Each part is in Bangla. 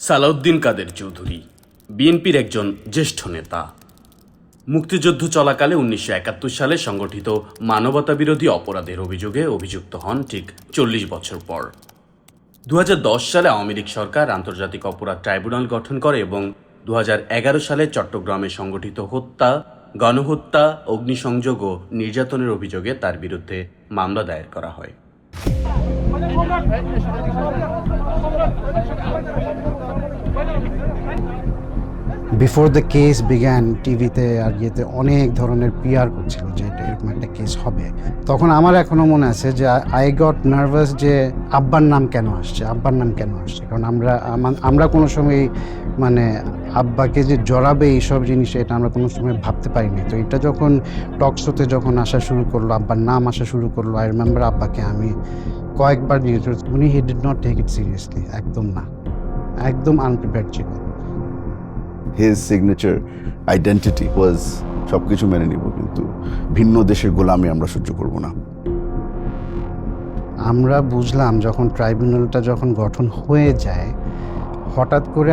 সালাউদ্দিন কাদের চৌধুরী বিএনপির একজন জ্যেষ্ঠ নেতা। মুক্তিযুদ্ধ চলাকালে ১৯৭১ সালে সংগঠিত মানবতাবিরোধী অপরাধের অভিযোগে অভিযুক্ত হন ঠিক ৪০ বছর পর। ২০১০ সালে আওয়ামী লীগ সরকার আন্তর্জাতিক অপরাধ ট্রাইব্যুনাল গঠন করে এবং ২০১১ সালে চট্টগ্রামে সংগঠিত হত্যা, গণহত্যা, অগ্নিসংযোগ ও নির্যাতনের অভিযোগে তার বিরুদ্ধে মামলা দায়ের করা হয়। বিফোর দ্য কেস বিগ্যান টিভিতে আর ইয়েতে অনেক ধরনের পিআর করছিল যে এটা এরকম একটা কেস হবে। তখন আমার এখনো মনে আছে যে আই গট নার্ভাস যে আব্বার নাম কেন আসছে, কারণ আমরা কোনো সময় মানে আব্বাকে যে জড়াবে এইসব জিনিস এটা আমরা কোনো সময় ভাবতে পারিনি। তো এটা যখন টকশোতে যখন আসা শুরু করলো, আব্বার নাম আসা শুরু করলো, আই রিমেম্বার আব্বাকে আমি কয়েকবার জিজ্ঞেস করছি, উনি he did not take it seriously, একদম না, একদম আনপ্রিপেয়ার্ড ছিল। His signature identity was সবকিছু মেনে নিব, কিন্তু ভিন্ন দেশের গোলামি আমরা সহ্য করব না। আমরা বুঝলাম ট্রাইব্যুনালটা যখন গঠন হয়ে যায়, হঠাৎ করে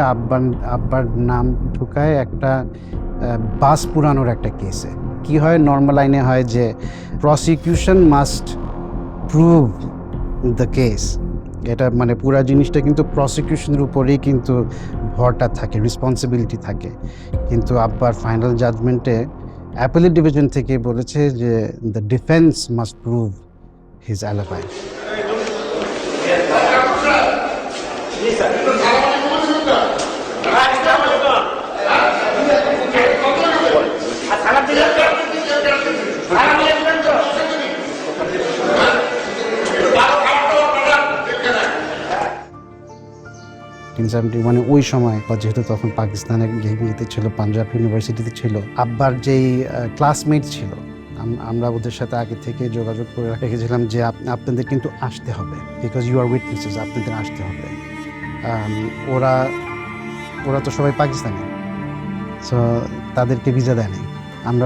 আব্বার নাম ঢুকায় একটা বাস পুরানোর একটা কেসে। কি হয়, নর্মাল আইনে হয় যে prosecution must prove the case. এটা মানে পুরা জিনিসটা কিন্তু প্রসিকিউশনের উপরেই কিন্তু ভরটা থাকে, রেসপন্সিবিলিটি থাকে। কিন্তু আব্বার ফাইনাল জাজমেন্টে অ্যাপেলেট ডিভিশন থেকে বলেছে যে the defence must prove his alibi. মানে ওই সময় যেহেতু তখন পাকিস্তানে গিয়েতে ছিল, পাঞ্জাব ইউনিভার্সিটিতে ছিল, আব্বার যেই ক্লাসমেট ছিল, আমরা ওদের সাথে আগে থেকে যোগাযোগ করে রেখেছিলাম যে আপনাদের কিন্তু আসতে হবে, বিকজ ইউ আর উইটনেসেস, আপনাদের আসতে হবে। ওরা তো সবাই পাকিস্তানি, সো তাদেরকে ভিসা দেয় নাই। আমরা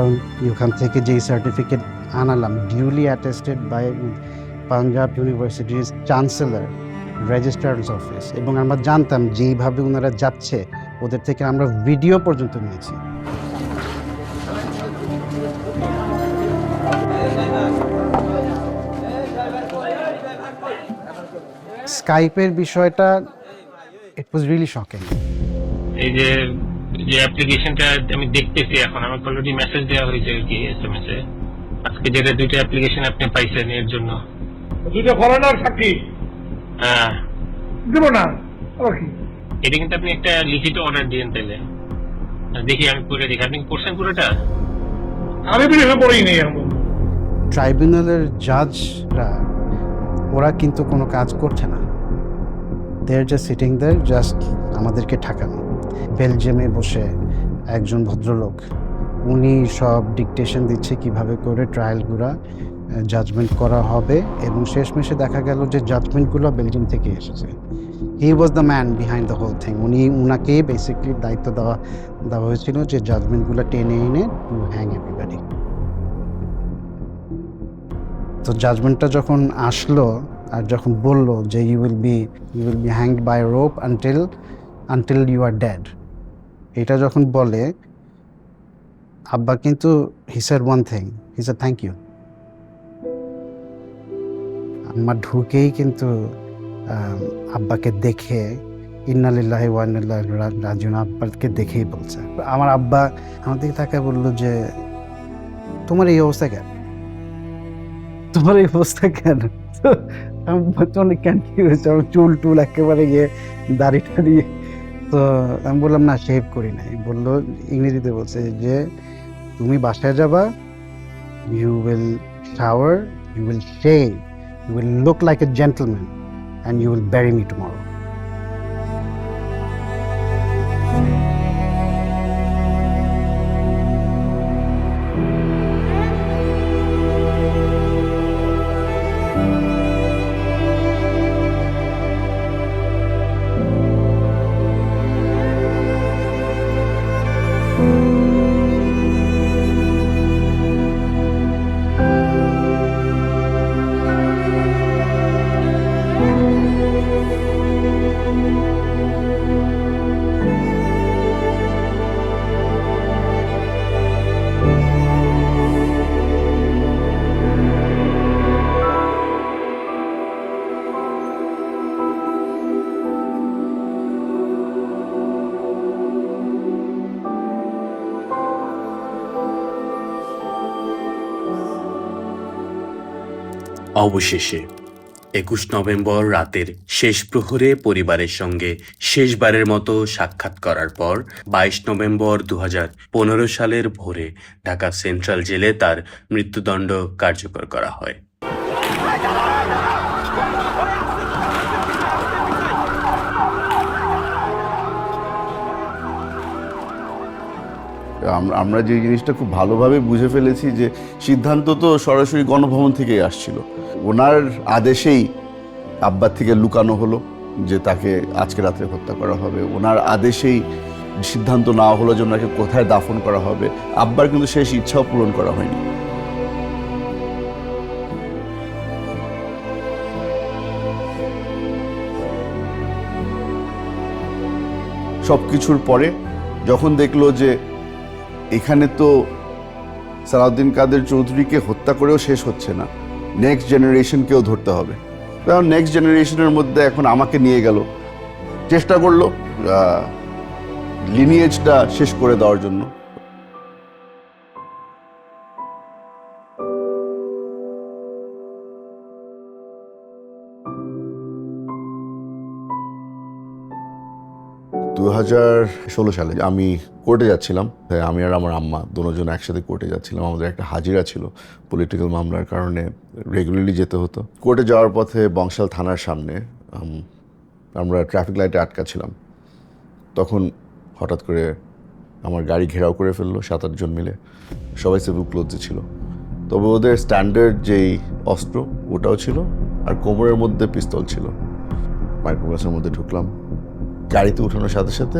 ওখান থেকে যেই সার্টিফিকেট আনালাম, ডিউলি অ্যাটেস্টেড বাই পাঞ্জাব ইউনিভার্সিটির চ্যান্সেলর, রেজিস্ট্রার্স অফিস, এবং আমরা জানতাম যেইভাবে ওনারা যাচ্ছে ওদের থেকে আমরা ভিডিও পর্যন্ত নিয়েছি। স্কাইপের বিষয়টা ইট ওয়াজ রিয়েলি শকিং। এই যে অ্যাপ্লিকেশনটা আমি দেখতেছি এখন, আমাকে অলরেডি মেসেজ দেওয়া হয়েছে আর কি, এসএমএস এ। আজকে যেটা দুইটা অ্যাপ্লিকেশন আপনি পাইছেন এর জন্য, দুটো ফরেনার সাক্ষী হ্যাঁ দেবো না, কি এটা কিন্তু আপনি একটা লিখিত অর্ডার দিয়েন তাইলে। দেখি আমি পড়ে দেখি, আপনি পড়ছেন পুরোটা? আমি বিদেশে পড়েই নেই এখন। ট্রাইব্যুনালের জাজরা ওরা কিন্তু কোনো কাজ করছে না, দে আর জাস্ট সিটিং দেয়ার, জাস্ট আমাদেরকে ঠাকানো। বেলজিয়ামে বসে একজন ভদ্রলোক, উনি সব ডিকটেশন দিচ্ছে কিভাবে করে ট্রায়ালগুলো জাজমেন্ট করা হবে, এবং শেষমেশে দেখা গেল যে জাজমেন্টগুলো বেলজিয়াম থেকে এসেছে। He was the man behind the whole thing. উনাকে বেসিকলি দায়িত্ব দেওয়া হয়েছিল যে জাজমেন্টগুলো টেনে এনে টু হ্যাং এভরিবডি। তো জাজমেন্টটা যখন আসলো আর যখন বললো যে you will be hanged by rope until you are dead, এটা যখন বলে, আব্বা কিন্তু he said one thing, he said thank you. আমার ঢুকেই কিন্তু আব্বাকে দেখে ইন্না লিল্লাহি ওয়া ইন্না ইলাইহি রাজিউন, আব্বাকে দেখেই বলছে। আমার আব্বা আমার দিকে তাকায় বললো যে তোমার এই অবস্থা কেন, আমি কেন, কি হয়েছে? আমার চুল একেবারে গিয়ে দাড়িটা দিয়ে, তো আমি বললাম না, শেভ করি নাই। বললো ইংরেজিতে, বলছে যে তুমি বাসায় যাবা, you will shower, you will shave, you will look like a gentleman and you will bury me tomorrow. অবশেষে ২১ নভেম্বর রাতের শেষ প্রহরে পরিবারের সঙ্গে শেষবারের মতো সাক্ষাৎ করার পর ২২ নভেম্বর ২০১৫ সালের ভোরে ঢাকা সেন্ট্রাল জেলে তার মৃত্যুদণ্ড কার্যকর করা হয়। আমরা যে জিনিসটা খুব ভালোভাবে বুঝে ফেলেছি যে সিদ্ধান্ত তো সরাসরি গণভবন থেকেই আসছিল। ওনার আদেশেই আব্বার থেকে লুকানো হলো যে তাকে আজকে রাত্রে হত্যা করা হবে। ওনার আদেশেই সিদ্ধান্ত নেওয়া হলো যে ওনাকে কোথায় দাফন করা হবে। আব্বার কিন্তু শেষ ইচ্ছাও পূরণ করা হয়নি। সবকিছুর পরে যখন দেখলো যে এখানে তো সালাউদ্দিন কাদের চৌধুরীকে হত্যা করেও শেষ হচ্ছে না, নেক্সট জেনারেশনকেও ধরতে হবে। কারণ নেক্সট জেনারেশনের মধ্যে এখন আমাকে নিয়ে গেল, চেষ্টা করলো লিনিয়েজটা শেষ করে দেওয়ার জন্য। দু 2016 সালে আমি কোর্টে যাচ্ছিলাম। আমি আর আমার আম্মা দুজন একসাথে কোর্টে যাচ্ছিলাম। আমাদের একটা হাজিরা ছিল পলিটিক্যাল মামলার কারণে, রেগুলারলি যেতে হতো। কোর্টে যাওয়ার পথে বংশাল থানার সামনে আমরা ট্রাফিক লাইটে আটকা ছিলাম। তখন হঠাৎ করে আমার গাড়ি ঘেরাও করে ফেললো 7-8 জন মিলে। সবাই সিভিল ক্লোথে ছিল, তবে ওদের স্ট্যান্ডার্ড যেই অস্ত্র ওটাও ছিল, আর কোমরের মধ্যে পিস্তল ছিল। মাইক্রোবাসের মধ্যে ঢুকলাম। গাড়িতে উঠানোর সাথে সাথে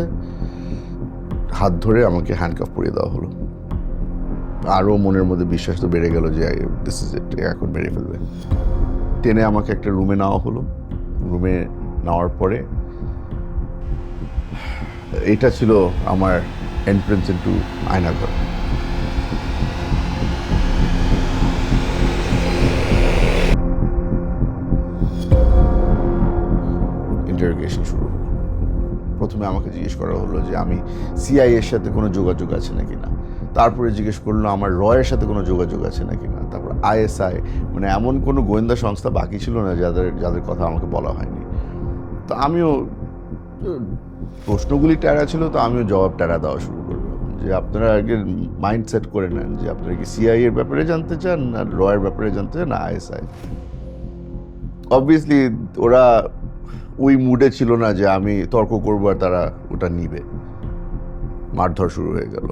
হাত ধরে আমাকে হ্যান্ডকাফ পরিয়ে দেওয়া হলো। আরও মনের মধ্যে বিশ্বাস তো বেড়ে গেল যে দিস ইজ ইট, এখন মেরে ফেলবে। টেনে আমাকে একটা রুমে নেওয়া হলো। রুমে নেওয়ার পরে এটা ছিল আমার এন্ট্রেন্স ইনটু আয়নাঘর। ইন্টারোগেশন শুরু। প্রথমে আমাকে জিজ্ঞেস করা হলো যে আমি সিআইএর সাথে কোনো যোগাযোগ আছে নাকি না। তারপরে জিজ্ঞেস করলো আমার রয়ের সাথে কোনো যোগাযোগ আছে নাকি না। তারপর আইএসআই, মানে এমন কোনো গোয়েন্দা সংস্থা বাকি ছিল না যাদের কথা আমাকে বলা হয়নি। তো আমিও, প্রশ্নগুলি ট্যারা ছিল, তো আমিও জবাব ট্যারা দেওয়া শুরু করলাম যে আপনারা আগে মাইন্ড সেট করে নেন যে আপনারা কি সিআই এর ব্যাপারে জানতে চান, না রয়ের ব্যাপারে জানতে চান, না আইএসআই। অবভিয়াসলি ওরা ওই মুডে ছিল না যে আমি তর্ক করবো আর তারা ওটা নিবে। মারধর শুরু হয়ে গেল।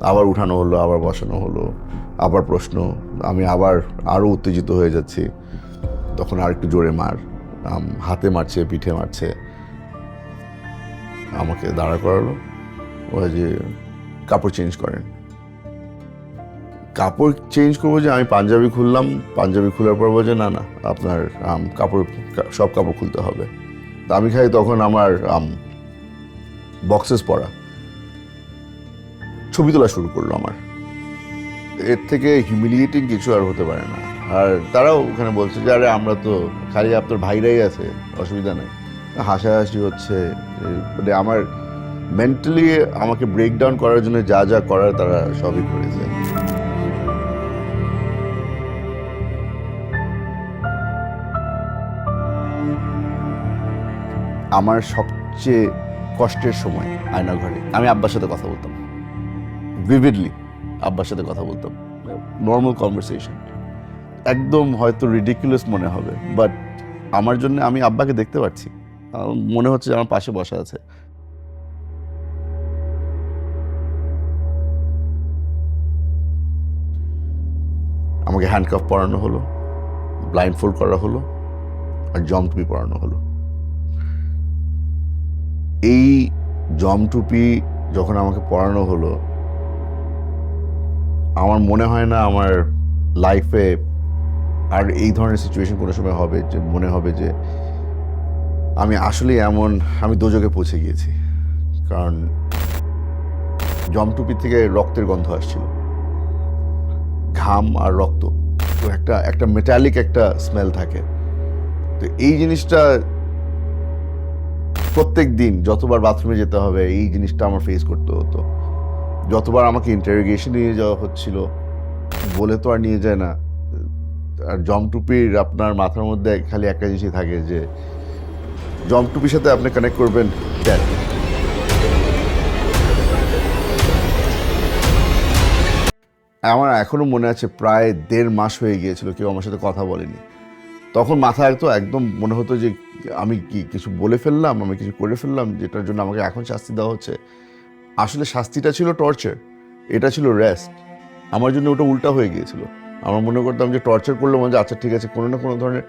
আবার উঠানো হলো, আবার বসানো হলো, আবার প্রশ্ন। আমি আবার আরো উত্তেজিত হয়ে যাচ্ছি। তখন আর একটু জোরে মার, হাতে মারছে, পিঠে মারছে। আমাকে দাঁড়া করালো। ওরা যে কাপড় চেঞ্জ করেন। কাপড় চেঞ্জ করবো যে আমি পাঞ্জাবি খুললাম। পাঞ্জাবি খোলার পর বলছে না না আপনার সব কাপড় খুলতে হবে। তা আমি খাই তখন আমার বক্সেস পরা। ছবি তোলা শুরু করলো আমার। এর থেকে হিউমিলিয়েটিং কিছু আর হতে পারে না। আর তারাও ওখানে বলছে যে আরে আমরা তো খালি আপনার ভাইরাই আছে, অসুবিধা নেই। হাসাহাসি হচ্ছে। মানে আমার মেন্টালি আমাকে ব্রেকডাউন করার জন্য যা যা করার তারা সবই করেছে। আমার সবচেয়ে কষ্টের সময় আয়নাঘরে আমি আব্বার সাথে কথা বলতাম, ভিভিডলি আব্বার সাথে কথা বলতাম, নর্মাল কনভারসেশন। একদম হয়তো রিডিকুলাস মনে হবে, বাট আমার জন্য আমি আব্বাকে দেখতে পাচ্ছি। মনে হচ্ছে যে আমার পাশে বসা আছে। আমাকে হ্যান্ডকাফ পরানো হলো, ব্লাইন্ড ফোল্ড করা হলো, আর জম টুপি পরানো হলো। এই জম টুপি যখন আমাকে পরানো হলো, আমার মনে হয় না আমার লাইফে আর এই ধরনের সিচুয়েশন কোনো সময় হবে যে মনে হবে যে আমি আসলে আমি দোজকে পৌঁছে গিয়েছি। কারণ জম টুপি থেকে রক্তের গন্ধ আসছিল, ঘাম আর রক্ত, তো একটা মেটালিক একটা স্মেল থাকে। তো এই জিনিসটা প্রত্যেক দিন যতবার বাথরুমে যেতে হবে এই জিনিসটা আমার ফেস করতে হতো। যতবার আমাকে ইন্টারোগেশন নিয়ে যাওয়া হচ্ছিল বলে তো আর নিয়ে যায় না। আর জমটুপির আপনার মাথার মধ্যে খালি একটা জিনিসই থাকে যে জমটুপির সাথে আপনি কানেক্ট করবেন death। আমার এখনো মনে আছে প্রায় 1.5 মাস হয়ে গিয়েছিল কেউ আমার সাথে কথা বলেনি। তখন মাথায় তো একদম মনে হতো যে আমি কি কিছু বলে ফেললাম, আমি কিছু করে ফেললাম যেটার জন্য আমাকে এখন শাস্তি দেওয়া হচ্ছে। আসলে শাস্তিটা ছিল টর্চার, এটা ছিল রেস্ট। আমার জন্য ওটা উল্টা হয়ে গিয়েছিল। আমার মনে করতাম যে টর্চার করলে মনে হয় আচ্ছা ঠিক আছে, কোনো না কোনো ধরনের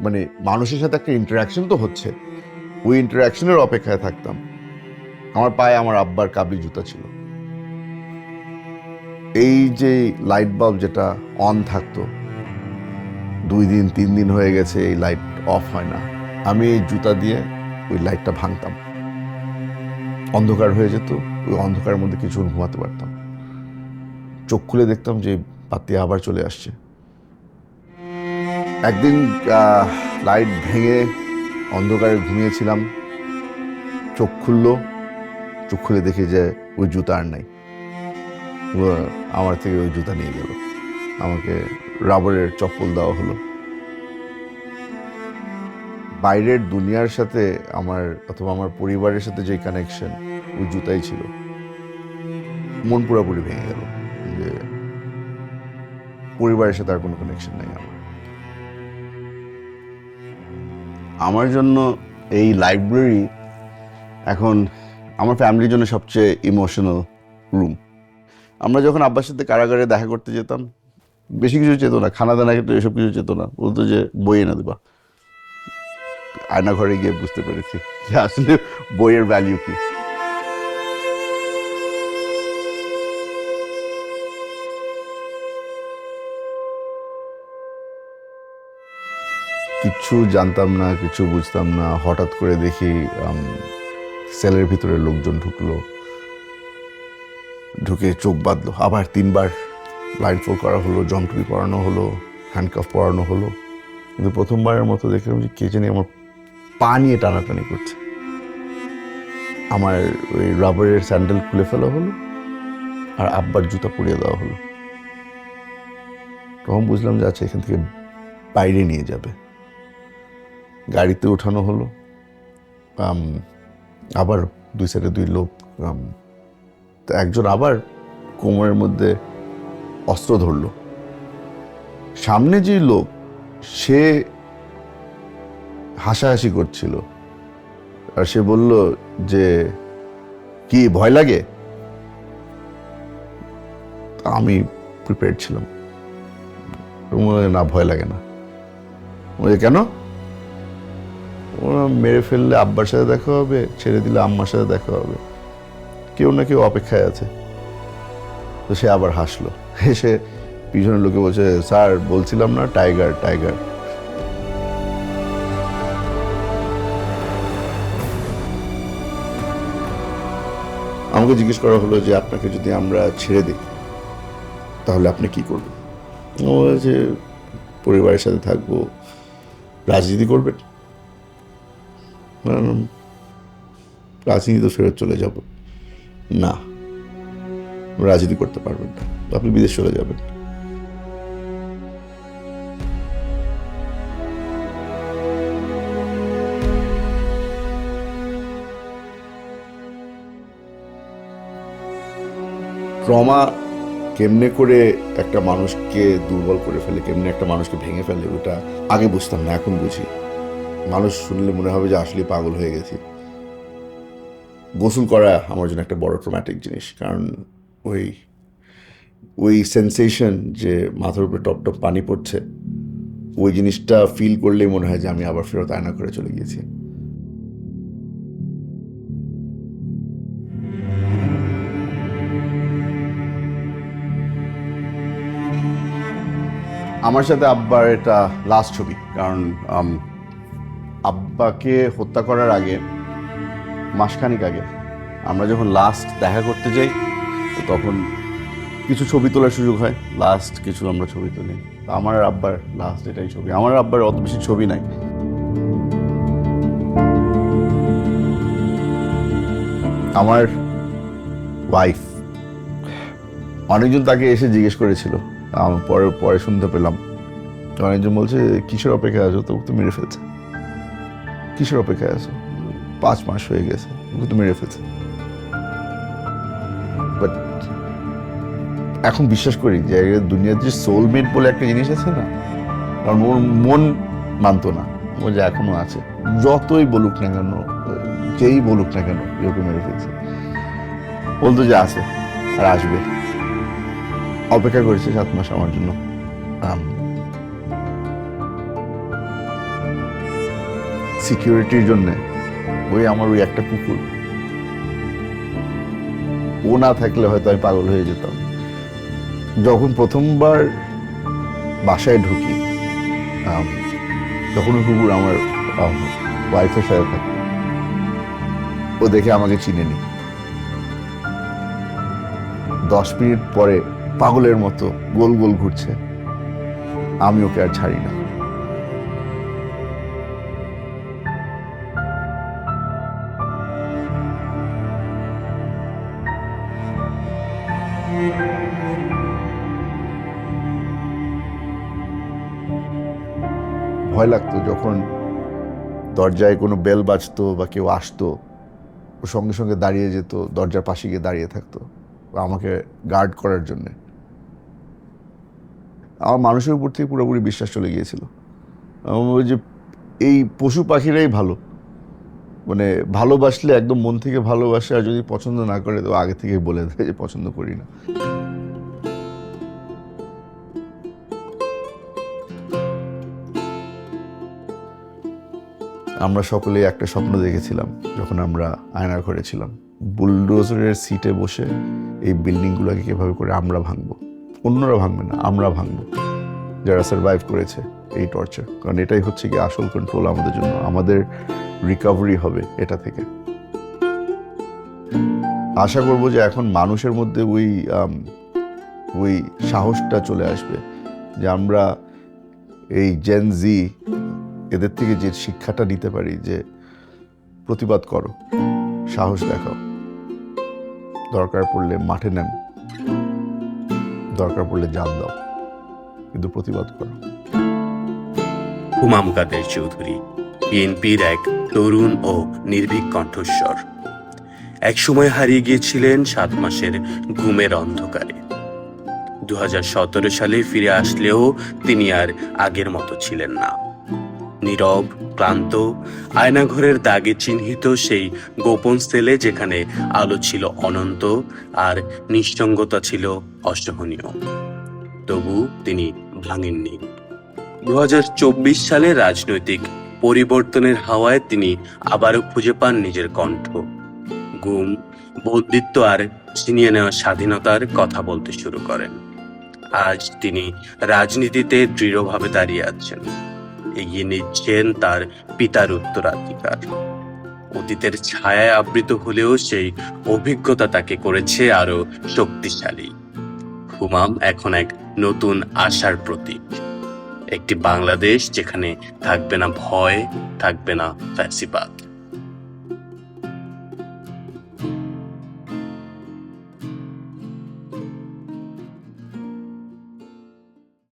মানে মানুষের সাথে একটা ইন্টারাকশন তো হচ্ছে, ওই ইন্টারাকশনের অপেক্ষায় থাকতাম। আমার পায়ে আমার আব্বার কাবলি জুতা ছিল। এই যে লাইট বাল্ব যেটা অন থাকতো, 2 দিন 3 দিন হয়ে গেছে এই লাইট অফ হয় না, আমি এই জুতা দিয়ে ওই লাইটটা ভাঙতাম, অন্ধকার হয়ে যেত। ওই অন্ধকারের মধ্যে কিছু ঘুমাতে পারতাম। চোখ খুলে দেখতাম যে বাতি আবার চলে আসছে। একদিন লাইট ভেঙে অন্ধকারে ঘুমিয়েছিলাম, চোখ খুলে দেখি যে ওই জুতা আর নাই। ও আমার থেকে ওই জুতা নিয়ে গেল, আমাকে রাবারের চপ্পল দেওয়া হলো। বাইরের দুনিয়ার সাথে আমার অথবা আমার পরিবারের সাথে যে কানেকশন ওই জুতাই ছিল। মন পুরোপুরি ভেঙে গেল যে পরিবারের সাথে আর কোনো কানেকশন নাই আমার জন্য এই লাইব্রেরি এখন আমার ফ্যামিলির জন্য সবচেয়ে ইমোশনাল রুম। আমরা যখন আব্বার সাথে কারাগারে দেখা করতে যেতাম, বেশি কিছু চেত না, খানা দানা খেতে এসব কিছু চেত না, বলতো যে বই এনে দেবা। আয়না ঘরে গিয়ে বুঝতে পেরেছি যে আসলে বইয়ের ভ্যালিউ কি। কিচ্ছু জানতাম না, কিছু বুঝতাম না। হঠাৎ করে দেখি সেলের ভিতরে লোকজন ঢুকে চোখ বাঁধলো, আবার 3 বার ব্লাইন্ডফোল্ড করা হলো, জমটুপি পরানো হলো, হ্যান্ডকাফ পরানো হলো। কিন্তু প্রথমবারের মতো দেখলাম যে কে জানি আমার পা নিয়ে টানাটানি করছে। আমার ওই রাবারের স্যান্ডেল খুলে ফেলা হলো আর আব্বার জুতা পরিয়ে দেওয়া হলো। তখন বুঝলাম যে আচ্ছা এখান থেকে বাইরে নিয়ে যাবে। গাড়িতে ওঠানো হলো, আবার 2 সাইডে 2 লোক। তো একজন আবার কোমরের মধ্যে অস্ত্র ধরলো। সামনে যে লোক সে হাসাহাসি করছিল আর সে বলল যে কি ভয় লাগে? আমি প্রিপেয়ার্ড ছিলাম, না ভয় লাগে না। কেন? ওরা মেরে ফেললে আব্বার সাথে দেখা হবে, ছেড়ে দিলে আম্মার সাথে দেখা হবে, কেউ না কেউ অপেক্ষায় আছে। তো সে আবার হাসলো, হেসে পিছনের লোকে বলছে স্যার বলছিলাম না টাইগার টাইগার। আমাকে জিজ্ঞেস করা হলো যে আপনাকে যদি আমরা ছেড়ে দিই তাহলে আপনি কি করবেন? ও যে পরিবারের সাথে থাকবো। রাজনীতি করবেন? রাজনীতি তো ফেরত চলে যাব। না, রাজনীতি করতে পারবেন না, আপনি বিদেশ চলে যাবেন। ট্রমা কেমনে করে একটা মানুষকে দুর্বল করে ফেলে, কেমনে একটা মানুষকে ভেঙে ফেলে, ওটা আগে বুঝতাম না, এখন বুঝি। মানুষ শুনলে মনে হবে যে আসলে পাগল হয়ে গেছি। গোসল করা আমার জন্য একটা বড় ট্রমাটিক জিনিস, কারণ ওই সেন্সেশন যে মাথার উপরে টপ টপ পানি পড়ছে, ওই জিনিসটা ফিল করলেই মনে হয় যে আমি আবার ফেরত আয়না করে চলে গিয়েছি। আমার সাথে আব্বার এটা লাস্ট ছবি, কারণ আব্বাকে হত্যা করার আগে মাসখানিক আগে আমরা যখন লাস্ট দেখা করতে যাই তো তখন কিছু ছবি তোলার সুযোগ হয়। লাস্ট কিছু আমরা ছবি তুলি। আমার আর আব্বার লাস্ট এটাই ছবি। আমার আব্বার অত বেশি ছবি নাই। আমার ওয়াইফ, অনেকজন তাকে এসে জিজ্ঞেস করেছিল পরে পরে শুনতে পেলাম অনেকজন বলছে কিসের অপেক্ষায় আছো, তোকে তো মেরে ফেলছে। কিসের অপেক্ষায় আছো, 5 মাস হয়ে গেছে, তোকে তো মেরে ফেলছে। বাট এখন বিশ্বাস করি যে দুনিয়াতে যে সোলমেট বলে একটা জিনিস আছে না, কারণ ওর মন মানতো না, ও যে এখনো আছে, যতই বলুক না কেন, যেই বলুক না কেন ওকে মেরে ফেলছে, বলতো যে আছে আর আসবে। অপেক্ষা করেছে 7 মাস আমার জন্য। সিকিউরিটির জন্য ওই আমার ওই একটা কুকুর, ও না থাকলে হয়তো আমি পাগল হয়ে যেতাম। যখন প্রথমবার বাসায় ঢুকি, তখন ওই কুকুর আমার ওয়াইফের সাথে থাকতো, ও দেখে আমাকে চিনেনি। 10 মিনিট পরে পাগলের মতো গোল গোল ঘুরছে, আমি ওকে আর ছাড়ি না। ভয় লাগতো যখন দরজায় কোনো বেল বাজতো বা কেউ আসতো, ও সঙ্গে সঙ্গে দাঁড়িয়ে যেত, দরজার পাশে গিয়ে দাঁড়িয়ে থাকতো আমাকে গার্ড করার জন্য। আমার মানুষের উপর থেকে পুরোপুরি বিশ্বাস চলে গিয়েছিল। ওই যে এই পশু পাখিরাই ভালো, মানে ভালোবাসলে একদম মন থেকে ভালোবাসে, আর যদি পছন্দ না করে তো আগে থেকে বলে দেয় যে পছন্দ করি না। আমরা সকলে একটা স্বপ্ন দেখেছিলাম যখন আমরা আয়নার ঘরে ছিলাম, বুলডোজারের সিটে বসে এই বিল্ডিংগুলোকে কিভাবে করে আমরা ভাঙবো, অন্যরা ভাঙবে না, আমরা ভাঙবো, যারা সার্ভাইভ করেছে এই টর্চার। কারণ এটাই হচ্ছে কি আসল কন্ট্রোল আমাদের জন্য, আমাদের রিকভারি হবে এটা থেকে। আশা করবো যে এখন মানুষের মধ্যে ওই সাহসটা চলে আসবে যে আমরা এই জেন জি এদের থেকে যে শিক্ষাটা নিতে পারি যে প্রতিবাদ করো, সাহস দেখাও, দরকার পড়লে মাঠে নেন, দরকার পড়লে জান দাও, কিন্তু প্রতিবাদ করো। হুমাম কাদের চৌধুরী, বিএনপির এক তরুণ ও নির্ভীক কণ্ঠস্বর। একসময় হারিয়ে গিয়েছিলেন 7 মাসের ঘুমের অন্ধকারে। 2017 সালে ফিরে আসলেও তিনি আর আগের মতো ছিলেন না। নীরব, ক্লান্ত, আয়নাঘরের দাগে চিহ্নিত সেই গোপন সেলে যেখানে আলো ছিল অনন্ত আর নিঃসঙ্গতা ছিল অসহনীয়। তবু তিনি ভাঙেননি। 2024 সালে রাজনৈতিক পরিবর্তনের হাওয়ায় তিনি আবারও খুঁজে পান নিজের কণ্ঠ। গুম, বন্দিত্ব আর ছিনিয়ে নেওয়া স্বাধীনতার কথা বলতে শুরু করেন। আজ তিনি রাজনীতিতে দৃঢ়ভাবে দাঁড়িয়ে আছেন, এগিয়ে নিচ্ছেন তার পিতার উত্তরাধিকার। অতীতের ছায়ায় আবৃত হলেও সেই অভিজ্ঞতা তাকে করেছে আরো শক্তিশালী। হুমাম এখন এক নতুন আশার প্রতীক, একটি বাংলাদেশ যেখানে থাকবে না ভয়, থাকবে না ফ্যাসিবাদ।